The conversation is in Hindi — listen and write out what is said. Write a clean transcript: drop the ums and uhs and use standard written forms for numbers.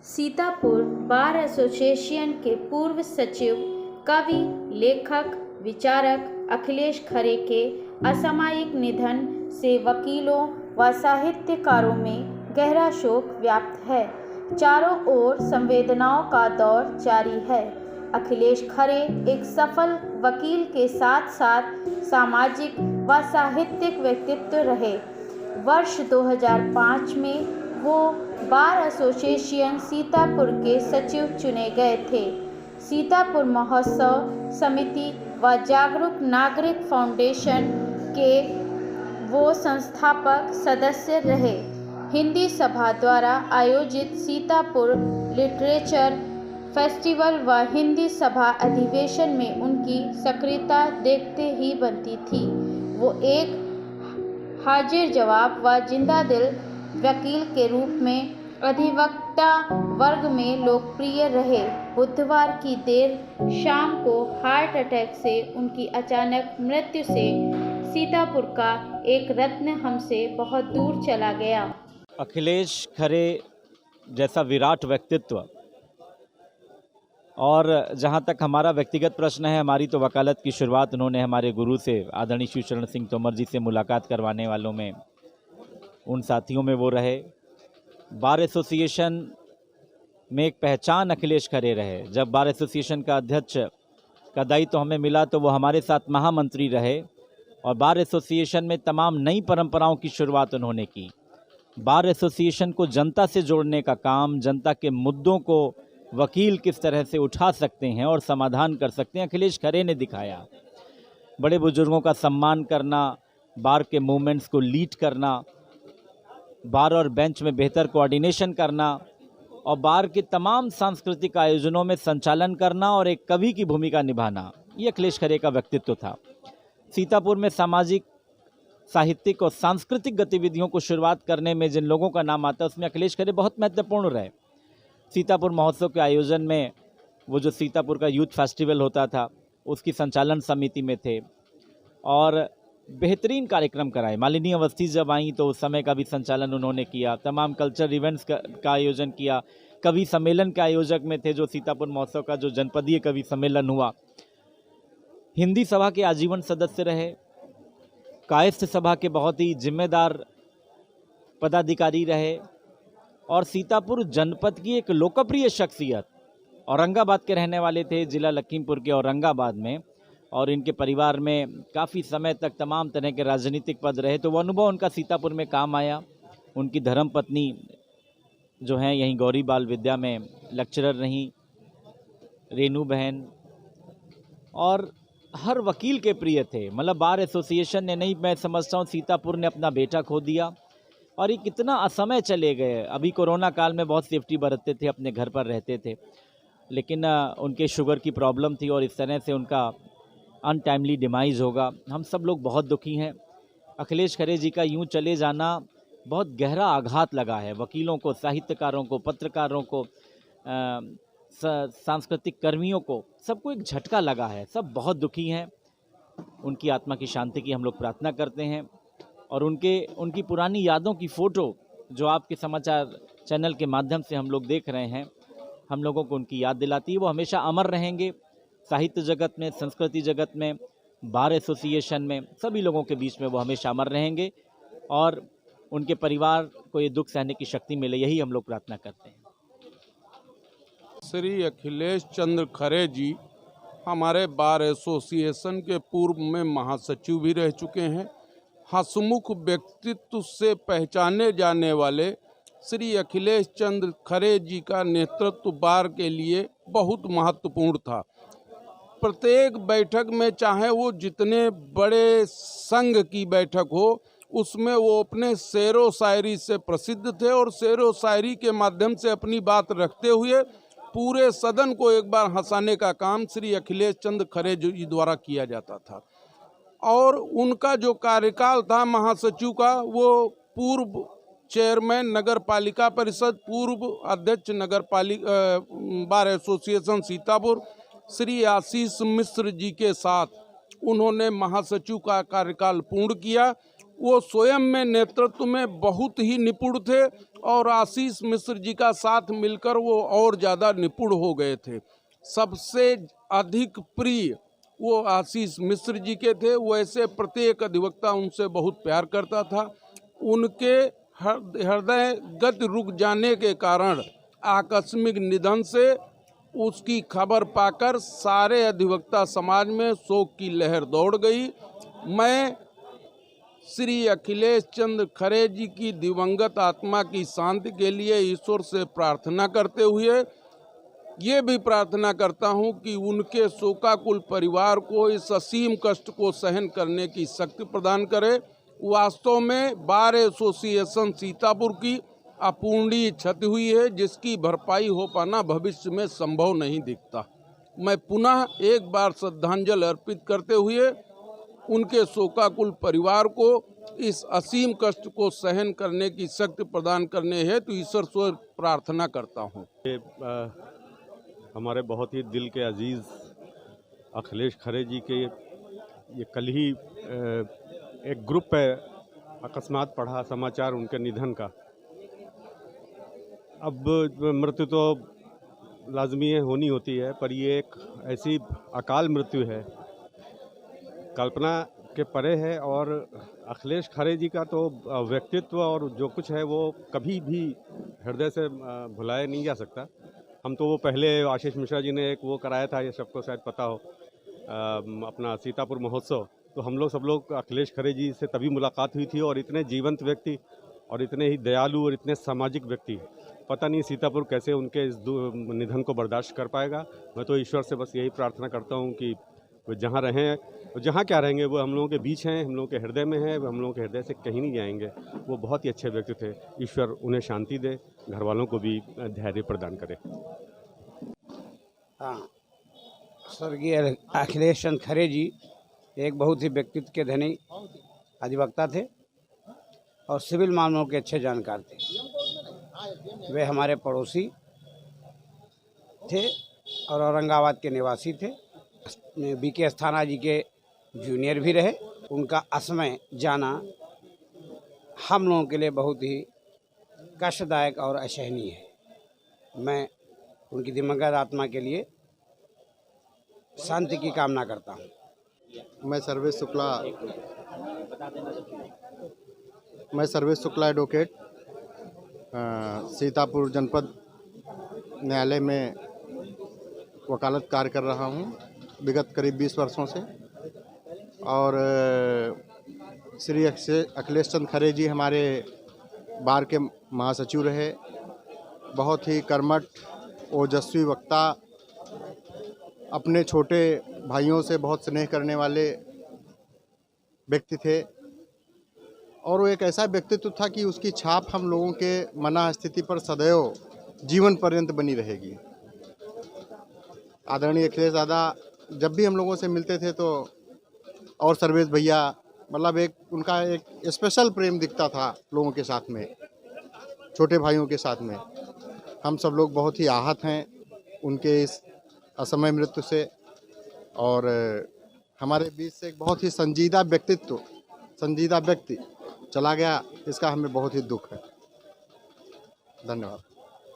सीतापुर बार एसोसिएशन के पूर्व सचिव, कवि, लेखक, विचारक अखिलेश खरे के असामयिक निधन से वकीलों व साहित्यकारों में गहरा शोक व्याप्त है। चारों ओर संवेदनाओं का दौर जारी है। अखिलेश खरे एक सफल वकील के साथ साथ सामाजिक व साहित्यिक व्यक्तित्व रहे। वर्ष 2005 में वो बार एसोसिएशन सीतापुर के सचिव चुने गए थे। सीतापुर महोत्सव समिति व जागरूक नागरिक फाउंडेशन के वो संस्थापक सदस्य रहे। हिंदी सभा द्वारा आयोजित सीतापुर लिटरेचर फेस्टिवल व हिंदी सभा अधिवेशन में उनकी सक्रियता देखते ही बनती थी। वो एक हाजिर जवाब व जिंदादिल वकील के रूप में अधिवक्ता वर्ग में लोकप्रिय रहे। बुधवार की देर शाम को हार्ट अटैक से उनकी अचानक मृत्यु से सीतापुर का एक रत्न हमसे बहुत दूर चला गया। अखिलेश खरे जैसा विराट व्यक्तित्व, और जहां तक हमारा व्यक्तिगत प्रश्न है, हमारी तो वकालत की शुरुआत उन्होंने हमारे गुरु से आदरणीय शिवचरण सिंह तोमर जी से मुलाकात करवाने वालों में, उन साथियों में वो रहे। बार एसोसिएशन में एक पहचान अखिलेश खरे रहे। जब बार एसोसिएशन का अध्यक्ष का दायित्व हमें मिला तो वो हमारे साथ महामंत्री रहे और बार एसोसिएशन में तमाम नई परंपराओं की शुरुआत उन्होंने की। बार एसोसिएशन को जनता से जोड़ने का काम, जनता के मुद्दों को वकील किस तरह से उठा सकते हैं और समाधान कर सकते हैं, अखिलेश खरे ने दिखाया। बड़े बुजुर्गों का सम्मान करना, बार के मूवमेंट्स को लीड करना, बार और बेंच में बेहतर कोऑर्डिनेशन करना और बार के तमाम सांस्कृतिक आयोजनों में संचालन करना और एक कवि की भूमिका निभाना, ये अखिलेश खरे का व्यक्तित्व था। सीतापुर में सामाजिक, साहित्यिक और सांस्कृतिक गतिविधियों को शुरुआत करने में जिन लोगों का नाम आता है उसमें अखिलेश खरे बहुत महत्वपूर्ण रहे। सीतापुर महोत्सव के आयोजन में वो जो सीतापुर का यूथ फेस्टिवल होता था उसकी संचालन समिति में थे और बेहतरीन कार्यक्रम कराए। मालिनी अवस्थी जब आई तो उस समय का भी संचालन उन्होंने किया। तमाम कल्चर इवेंट्स का आयोजन किया। कवि सम्मेलन के आयोजक में थे, जो सीतापुर महोत्सव का जो जनपदीय कवि सम्मेलन हुआ। हिंदी सभा के आजीवन सदस्य रहे। कायस्थ सभा के बहुत ही जिम्मेदार पदाधिकारी रहे और सीतापुर जनपद की एक लोकप्रिय शख्सियत, औरंगाबाद के रहने वाले थे, जिला लखीमपुर के औरंगाबाद में, और इनके परिवार में काफ़ी समय तक तमाम तरह के राजनीतिक पद रहे, तो वो अनुभव उनका सीतापुर में काम आया। उनकी धर्मपत्नी जो हैं यहीं गौरी बाल विद्या में लेक्चरर रहीं, रेनू बहन, और हर वकील के प्रिय थे। मतलब बार एसोसिएशन ने नहीं, मैं समझता हूँ सीतापुर ने अपना बेटा खो दिया और ये कितना असमय चले गए। अभी कोरोना काल में बहुत सेफ्टी बरतते थे, अपने घर पर रहते थे, लेकिन उनके शुगर की प्रॉब्लम थी और इस तरह से उनका अनटाइमली डिमाइज होगा। हम सब लोग बहुत दुखी हैं। अखिलेश खरे जी का यूं चले जाना बहुत गहरा आघात लगा है। वकीलों को, साहित्यकारों को, पत्रकारों को, सांस्कृतिक कर्मियों को, सबको एक झटका लगा है। सब बहुत दुखी हैं। उनकी आत्मा की शांति की हम लोग प्रार्थना करते हैं और उनकी पुरानी यादों की फ़ोटो जो आपके समाचार चैनल के माध्यम से हम लोग देख रहे हैं, हम लोगों को उनकी याद दिलाती है। वो हमेशा अमर रहेंगे साहित्य जगत में, संस्कृति जगत में, बार एसोसिएशन में, सभी लोगों के बीच में वो हमेशा अमर रहेंगे और उनके परिवार को ये दुख सहने की शक्ति मिले, यही हम लोग प्रार्थना करते हैं। श्री अखिलेश चंद्र खरे जी हमारे बार एसोसिएशन के पूर्व में महासचिव भी रह चुके हैं। हंसमुख व्यक्तित्व से पहचाने जाने वाले श्री अखिलेश चंद्र खरे जी का नेतृत्व बार के लिए बहुत महत्वपूर्ण था। प्रत्येक बैठक में, चाहे वो जितने बड़े संघ की बैठक हो, उसमें वो अपने शेरो शायरी से प्रसिद्ध थे और शेरो शायरी के माध्यम से अपनी बात रखते हुए पूरे सदन को एक बार हंसाने का काम श्री अखिलेश चंद्र खरे जी द्वारा किया जाता था। और उनका जो कार्यकाल था महासचिव का, वो पूर्व चेयरमैन नगर पालिका परिषद, पूर्व अध्यक्ष बार एसोसिएशन सीतापुर श्री आशीष मिश्र जी के साथ उन्होंने महासचिव का कार्यकाल पूर्ण किया। वो स्वयं में नेतृत्व में बहुत ही निपुण थे और आशीष मिश्र जी का साथ मिलकर वो और ज़्यादा निपुण हो गए थे। सबसे अधिक प्रिय वो आशीष मिश्र जी के थे। वैसे प्रत्येक अधिवक्ता उनसे बहुत प्यार करता था। उनके हृदय गति रुक जाने के कारण आकस्मिक निधन से उसकी खबर पाकर सारे अधिवक्ता समाज में शोक की लहर दौड़ गई। मैं श्री अखिलेश चंद्र खरे जी की दिवंगत आत्मा की शांति के लिए ईश्वर से प्रार्थना करते हुए ये भी प्रार्थना करता हूं कि उनके शोकाकुल परिवार को इस असीम कष्ट को सहन करने की शक्ति प्रदान करे। वास्तव में बार एसोसिएशन सीतापुर की अपूर्णीय क्षति हुई है, जिसकी भरपाई हो पाना भविष्य में संभव नहीं दिखता। मैं पुनः एक बार श्रद्धांजलि अर्पित करते हुए उनके शोकाकुल परिवार को इस असीम कष्ट को सहन करने की शक्ति प्रदान करने हेतु ईश्वर से प्रार्थना करता हूँ। हमारे बहुत ही दिल के अजीज़ अखिलेश खरे जी के ये कल ही एक ग्रुप पे अकस्मात पढ़ा समाचार उनके निधन का। अब मृत्यु तो लाजमी है, होनी होती है, पर ये एक ऐसी अकाल मृत्यु है, कल्पना के परे है। और अखिलेश खरे जी का तो व्यक्तित्व और जो कुछ है वो कभी भी हृदय से भुलाया नहीं जा सकता। हम तो वो पहले आशीष मिश्रा जी ने एक वो कराया था, ये सबको शायद पता हो, अपना सीतापुर महोत्सव, तो हम लोग सब लोग अखिलेश खरे जी से तभी मुलाकात हुई थी। और इतने जीवंत व्यक्ति और इतने ही दयालु और इतने सामाजिक व्यक्ति, पता नहीं सीतापुर कैसे उनके इस निधन को बर्दाश्त कर पाएगा। मैं तो ईश्वर से बस यही प्रार्थना करता हूँ कि वो जहाँ रहें, वो जहाँ क्या रहेंगे, वो हम लोगों के बीच हैं, हम लोगों के हृदय में हैं, वो हम लोगों के हृदय से कहीं नहीं जाएंगे। वो बहुत ही अच्छे व्यक्ति थे। ईश्वर उन्हें शांति दे, घर वालों को भी धैर्य प्रदान करे। हाँ, स्वर्गीय अखिलेश चंद्र खरे जी एक बहुत ही व्यक्तित्व के धनी अधिवक्ता थे और सिविल मामलों के अच्छे जानकार थे। वे हमारे पड़ोसी थे और औरंगाबाद के निवासी थे। बीके अस्थाना जी के जूनियर भी रहे। उनका असमय जाना हम लोगों के लिए बहुत ही कष्टदायक और असहनीय है। मैं उनकी दिवंगत आत्मा के लिए शांति की कामना करता हूँ। मैं सर्वेश शुक्ला एडवोकेट सीतापुर जनपद न्यायालय में वकालत कार्य कर रहा हूँ विगत करीब 20 वर्षों से। और श्री अखिलेश चंद्र खरे जी हमारे बार के महासचिव रहे। बहुत ही कर्मठ ओजस्वी वक्ता, अपने छोटे भाइयों से बहुत स्नेह करने वाले व्यक्ति थे। और वो एक ऐसा व्यक्तित्व था कि उसकी छाप हम लोगों के मना स्थिति पर सदैव जीवन पर्यंत बनी रहेगी। आदरणीय अखिलेश दादा जब भी हम लोगों से मिलते थे तो, और सर्वेश भैया, मतलब एक उनका एक स्पेशल प्रेम दिखता था लोगों के साथ में, छोटे भाइयों के साथ में। हम सब लोग बहुत ही आहत हैं उनके इस असमय मृत्यु से। और हमारे बीच से एक बहुत ही संजीदा व्यक्ति चला गया, इसका हमें बहुत ही दुख है। धन्यवाद।